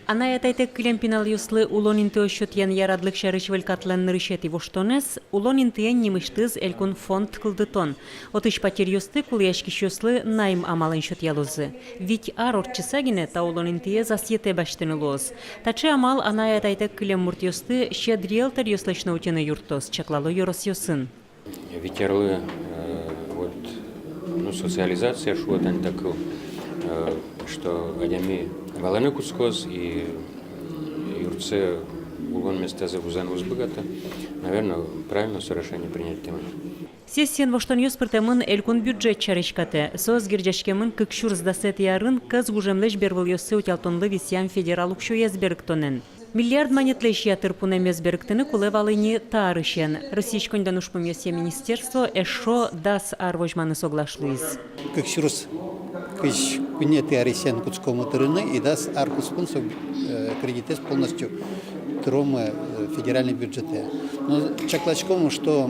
Ана этайтек килем пинал юслы улонинты ощутьян ярадлык шарышвель катлан нырышети воштонес, улонинтыян немыштыз элькун фонд кылдытон. Отыш патер юсты кулияшки шуслы найм амалын шут ялузы. Ведь арор чисагине та улонинтые засьете баштыны лоз. Тачы амал ана этайтек килем мурт юсты щедриелтер юслышны утины юртос, чаклало юрос юсын. Ветерлы социализация шуатан такой, что адями валаны кускоз и юрце улон места за вузан узбыгата, наверное, правильно решение принять тему. Сессиян воштон юспыртемын элькун бюджет чарышкаты. Соз гирджашкемын кыкшур сдасет ярын кыз гужемлеш бервыл йосы утялтонлы висян федерал укшу езбергтонен. Миллиард монетлеш ятыр пунем езбергтыны кулевалыни таарышен. Российскондан ушпым йосе министерство эшо дас арвожманы соглашлыйз. Кыкшурс кыш кунеты арисян куцкому тырыны и дас аркуспун кредитес полностью трома федеральный бюджеты. Но чаклачкому, что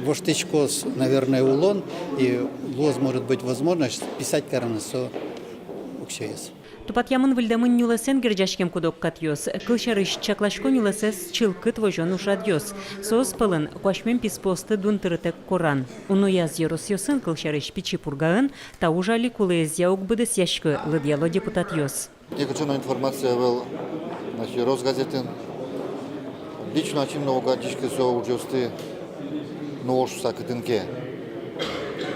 воштечкос, наверное, улон, и лоз может быть возможность писать каранысо уксеес. Тупат ямын вильдамын нюлесен гирджашкем кудок катьос. Кылшарыш чаклашко нюлесес чилкыт вожон ушадьос. Соз пылын куашмен писпосты дунтырытек коран. Унояз ерос йосын кылшарыш пичи пургаын, та ужали кулез яук быдыс яшкы лыдьяло депутат йос. Некоторая информация был на Росгазете. Лично очень много дички со ужасты нож сакатынке.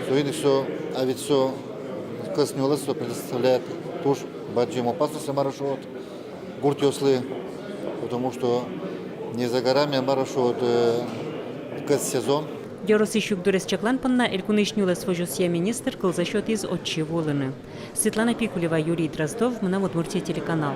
Соединить все, а ведь все класснюлесо предоставляет тоже баджим опасности маршрут, гуртёслы, потому что не за горами маршрут сезон. Йорос ищук дурес чаклан панна элькунышнюлес вожусья министр кыл за счет из отчи волыны. Светлана Пикулева, Юрий Дроздов, Мына Удмуртия телеканал.